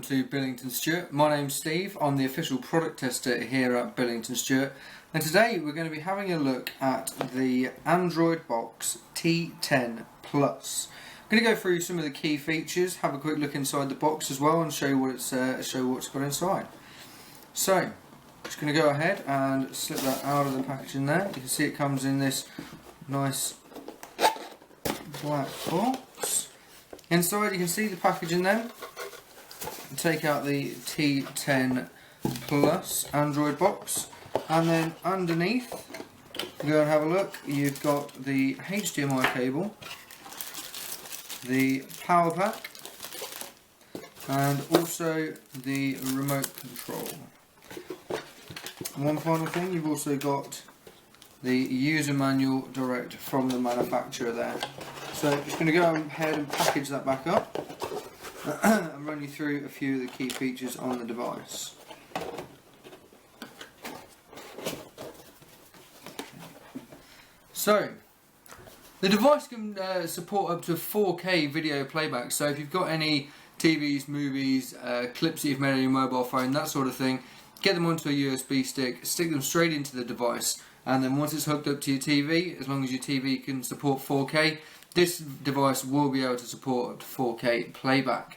to Billington Stewart. My name's Steve. I'm the official product tester here at Billington Stewart, and today we're going to be having a look at the Android box T10 Plus. I'm going to go through some of the key features, have a quick look inside the box as well, and show you what what's got inside. So, just going to go ahead and slip that out of the packaging there. You can see it comes in this nice black box. Inside you can see the packaging there. Take out the T10 Plus Android box, and then underneath, go and have a look, you've got the HDMI cable, the power pack, and also the remote control. And one final thing, you've also got the user manual direct from the manufacturer there. So just going to go ahead and package that back up and run you through a few of the key features on the device. So the device can support up to 4K video playback, so if you've got any TVs, movies, clips that you've made on your mobile phone, that sort of thing, get them onto a USB stick, stick them straight into the device, and then once it's hooked up to your TV, as long as your TV can support 4K, this device will be able to support up to 4K playback.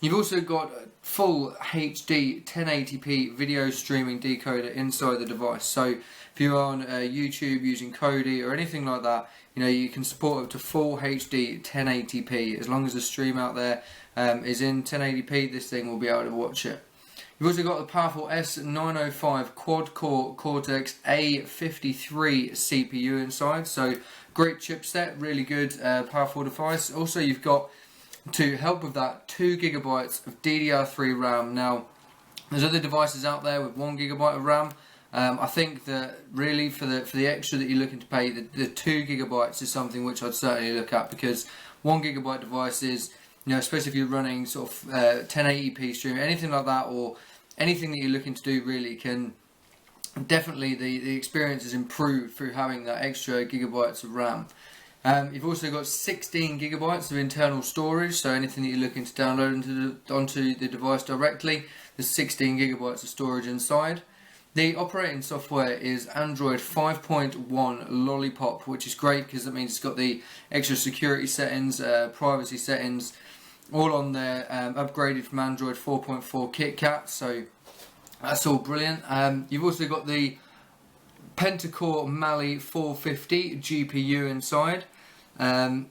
You've also got a full HD 1080p video streaming decoder inside the device. So if you're on YouTube using Kodi or anything like that, you can support up to full HD 1080p. As long as the stream out there is in 1080p, this thing will be able to watch it. You've also got the powerful S905 quad-core Cortex A53 CPU inside, so great chipset, really good, powerful device. Also, you've got, to help with that, 2GB of DDR3 RAM. Now, there's other devices out there with 1GB of RAM. I think that really for the extra that you're looking to pay, the 2GB is something which I'd certainly look at, because 1GB devices, especially if you're running sort of 1080p stream, anything like that, or anything that you're looking to do, really can definitely, the experience is improved through having that extra gigabytes of RAM. You've also got 16GB of internal storage, so anything that you're looking to download onto the device directly, there's 16GB of storage inside. The operating software is Android 5.1 Lollipop, which is great because that means it's got the extra security settings, privacy settings, all on there, upgraded from Android 4.4 KitKat, so that's all brilliant. You've also got the Pentacore Mali 450 GPU inside.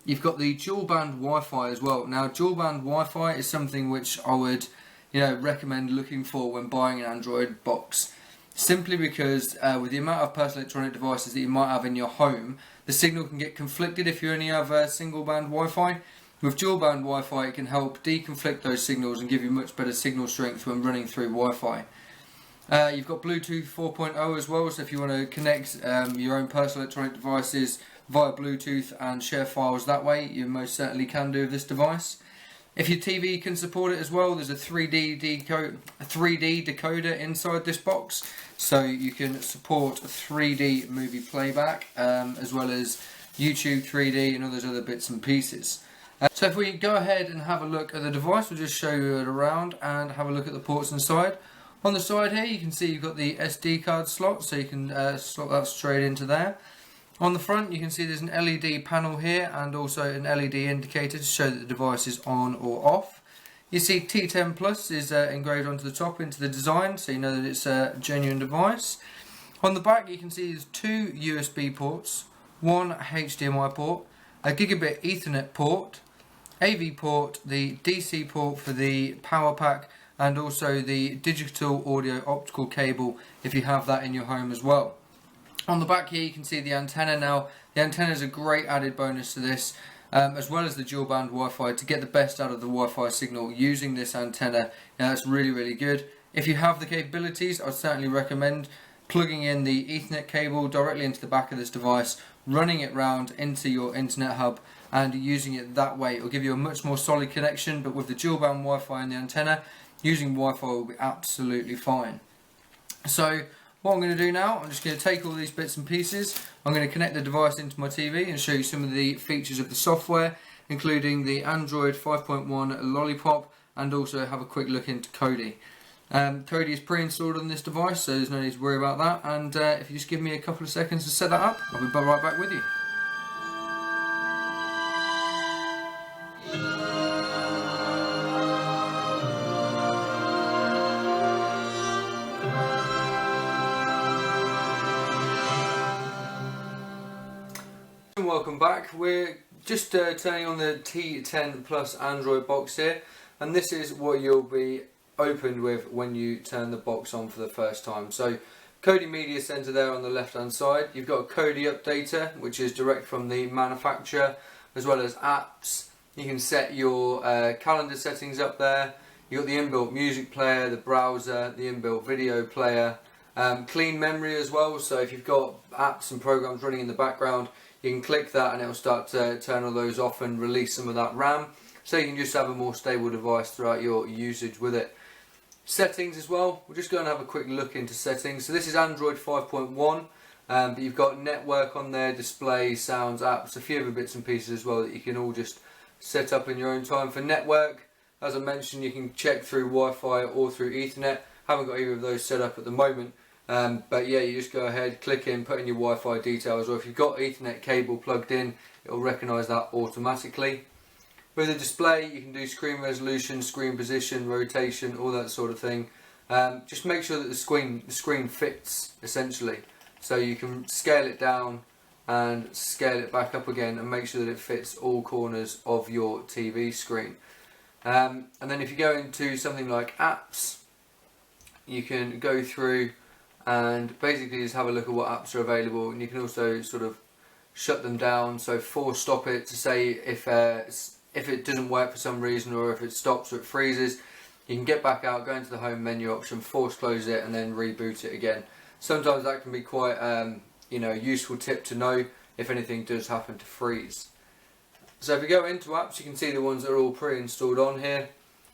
You've got the dual band Wi-Fi as well. Now, dual band Wi-Fi is something which I would, recommend looking for when buying an Android box. Simply because with the amount of personal electronic devices that you might have in your home, the signal can get conflicted if you only have single band Wi-Fi. With dual band Wi-Fi, it can help deconflict those signals and give you much better signal strength when running through Wi-Fi. You've got Bluetooth 4.0 as well, so if you want to connect your own personal electronic devices via Bluetooth and share files that way, you most certainly can do with this device. If your TV can support it as well, there's a 3D decoder inside this box, so you can support 3D movie playback, as well as YouTube 3D and all those other bits and pieces. So if we go ahead and have a look at the device, we'll just show you it around and have a look at the ports inside. On the side here, you can see you've got the SD card slot, so you can slot that straight into there. On the front, you can see there's an LED panel here and also an LED indicator to show that the device is on or off. You see T10 Plus is engraved onto the top into the design, so you know that it's a genuine device. On the back, you can see there's two USB ports, one HDMI port, a gigabit Ethernet port, AV port, the DC port for the power pack, and also the digital audio optical cable if you have that in your home as well. On the back here you can see the antenna. Now, the antenna is a great added bonus to this, as well as the dual band Wi-Fi, to get the best out of the Wi-Fi signal using this antenna. Now, that's really good. If you have the capabilities, I'd certainly recommend plugging in the Ethernet cable directly into the back of this device, running it round into your internet hub and using it that way. It will give you a much more solid connection, but with the dual band Wi-Fi and the antenna, using Wi-Fi will be absolutely fine. So what I'm going to do now, I'm just going to take all these bits and pieces, I'm going to connect the device into my TV and show you some of the features of the software, including the Android 5.1 Lollipop and also have a quick look into Kodi. Kodi is pre-installed on this device, so there's no need to worry about that, and if you just give me a couple of seconds to set that up, I'll be right back with you. And welcome back. We're just turning on the T10 Plus Android box here, and this is what you'll be opened with when you turn the box on for the first time. So Kodi Media Center there on the left hand side. You've got a Kodi updater, which is direct from the manufacturer, as well as apps. You can set your calendar settings up there. You've got the inbuilt music player, the browser, the inbuilt video player, clean memory as well, so if you've got apps and programs running in the background, you can click that and it will start to turn all those off and release some of that RAM, so you can just have a more stable device throughout your usage with it. Settings as well, we'll just go and have a quick look into settings. So this is Android 5.1, but you've got network on there, display, sounds, apps, a few other bits and pieces as well that you can all just set up in your own time. For network, as I mentioned, you can check through Wi-Fi or through Ethernet. Haven't got either of those set up at the moment. But yeah, you just go ahead, click in, put in your Wi-Fi details, or if you've got Ethernet cable plugged in, it will recognise that automatically. With the display, you can do screen resolution, screen position, rotation, all that sort of thing. Just make sure that the screen fits, essentially. So you can scale it down and scale it back up again and make sure that it fits all corners of your TV screen. And then if you go into something like apps, you can go through and basically just have a look at what apps are available, and you can also sort of shut them down, so force stop it to say if it doesn't work for some reason, or if it stops or it freezes, you can get back out, go into the home menu option, force close it and then reboot it again. Sometimes that can be quite a useful tip to know if anything does happen to freeze. So if you go into apps, you can see the ones that are all pre-installed on here.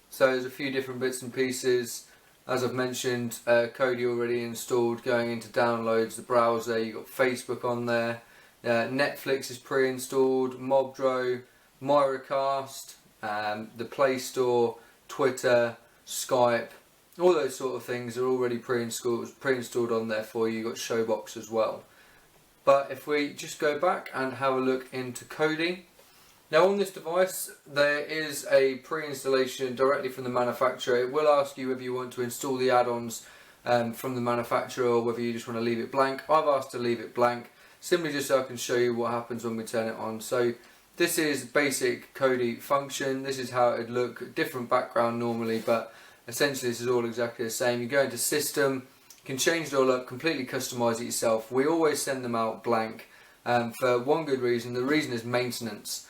So there's a few different bits and pieces. As I've mentioned, Kodi already installed. Going into downloads, the browser, you've got Facebook on there, Netflix is pre-installed, Mobdro, Miracast, the Play Store, Twitter, Skype, all those sort of things are already pre-installed on there for you. You've got Showbox as well. But if we just go back and have a look into Kodi. Now on this device there is a pre-installation directly from the manufacturer. It will ask you whether you want to install the add-ons from the manufacturer or whether you just want to leave it blank. I've asked to leave it blank, simply just so I can show you what happens when we turn it on. So this is basic Kodi function. This is how it would look, different background normally, but essentially this is all exactly the same. You go into system, you can change it all up, completely customise it yourself. We always send them out blank for one good reason. The reason is maintenance.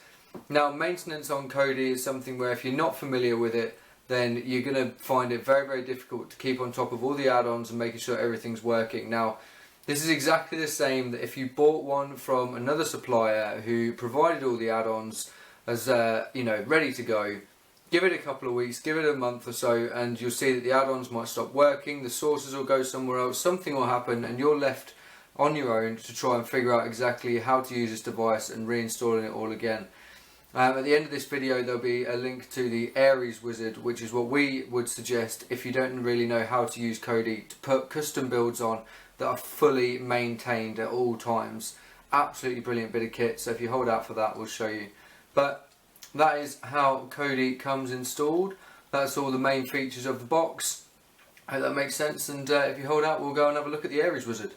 Now maintenance on Kodi is something where if you're not familiar with it, then you're going to find it very, very difficult to keep on top of all the add-ons and making sure everything's working. Now this is exactly the same that if you bought one from another supplier who provided all the add-ons as ready to go, give it a couple of weeks, give it a month or so, and you'll see that the add-ons might stop working, the sources will go somewhere else, something will happen, and you're left on your own to try and figure out exactly how to use this device and reinstalling it all again. At the end of this video there'll be a link to the Aries Wizard, which is what we would suggest if you don't really know how to use Kodi, to put custom builds on that are fully maintained at all times. Absolutely brilliant bit of kit, so if you hold out for that we'll show you. But that is how Kodi comes installed. That's all the main features of the box. I hope that makes sense, and if you hold out we'll go and have a look at the Aries Wizard.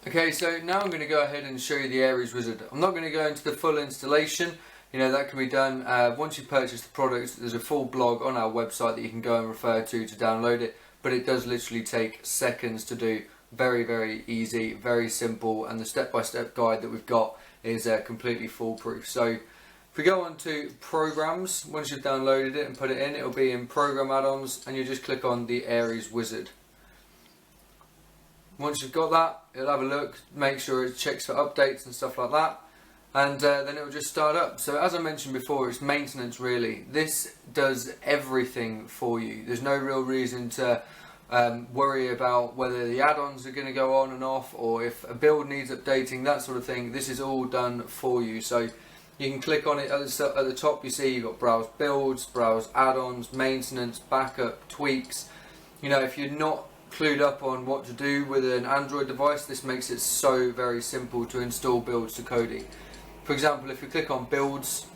Okay, so now I'm going to go ahead and show you the Aries Wizard. I'm not going to go into the full installation. That can be done once you purchase the product. There's a full blog on our website that you can go and refer to download it, but it does literally take seconds to do. Very, very easy, very simple, and the step-by-step guide that we've got is completely foolproof. So if we go on to programs, once you've downloaded it and put it in, it'll be in program add-ons, and you just click on the Aries Wizard. Once you've got that, it'll have a look, make sure it checks for updates and stuff like that, and then it will just start up. So as I mentioned before, it's maintenance really. This does everything for you. There's no real reason to worry about whether the add-ons are going to go on and off, or if a build needs updating, that sort of thing. This is all done for you. So You can click on it at the top. You see you've got browse builds, browse add-ons, maintenance, backup, tweaks. You know, if you're not clued up on what to do with an Android device, this makes it so very simple to install builds to Kodi. For example, if you click on builds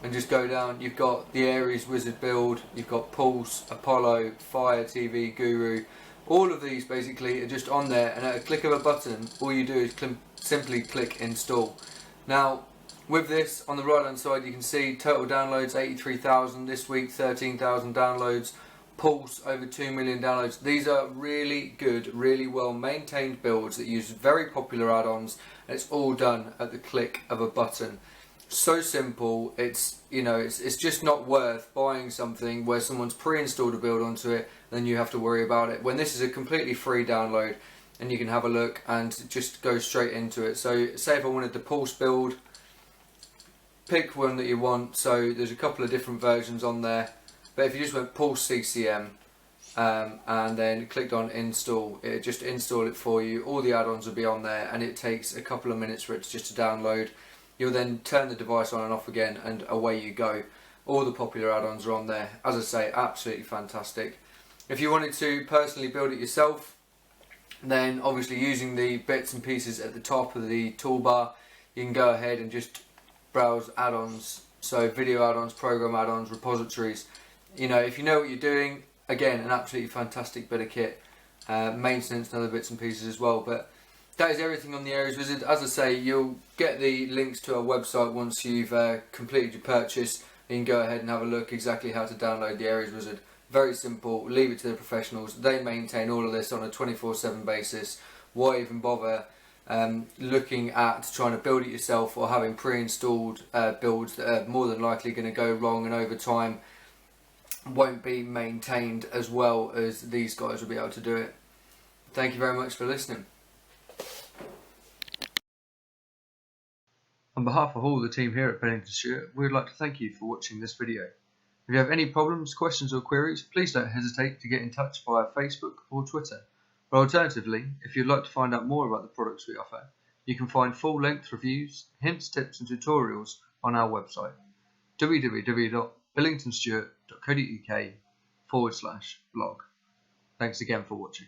and just go down, you've got the Aries Wizard build, you've got Pulse, Apollo, Fire TV, Guru. All of these basically are just on there, and at a click of a button, all you do is simply click install. Now, with this, on the right hand side you can see total downloads 83,000 this week, 13,000 downloads, Pulse over 2 million downloads. These are really good, really well maintained builds that use very popular add-ons, and it's all done at the click of a button. So simple. It's, you know, it's just not worth buying something where someone's pre-installed a build onto it and then you have to worry about it, when this is a completely free download and you can have a look and just go straight into it. So say if I wanted the Pulse build, pick one that you want. So there's a couple of different versions on there, but if you just went Pulse CCM and then clicked on install, it just install it for you. All the add-ons will be on there, and it takes a couple of minutes for it just to download. You'll then turn the device on and off again, and away you go. All the popular add-ons are on there. As I say, absolutely fantastic. If you wanted to personally build it yourself, then obviously using the bits and pieces at the top of the toolbar, you can go ahead and just browse add-ons. So video add-ons, program add-ons, repositories. You know, if you know what you're doing, again, an absolutely fantastic bit of kit. Maintenance and other bits and pieces as well. But that is everything on the Aries Wizard. As I say, you'll get the links to our website once you've completed your purchase. You can go ahead and have a look exactly how to download the Aries Wizard. Very simple. Leave it to the professionals. They maintain all of this on a 24/7 basis. Why even bother looking at trying to build it yourself or having pre-installed builds that are more than likely going to go wrong and over time won't be maintained as well as these guys will be able to do it. Thank you very much for listening. On behalf of all the team here at Billington Stewart, we would like to thank you for watching this video. If you have any problems, questions or queries, please don't hesitate to get in touch via Facebook or Twitter. Or alternatively, if you'd like to find out more about the products we offer, you can find full-length reviews, hints, tips and tutorials on our website, www.billingtonstewart.co.uk/blog. Thanks again for watching.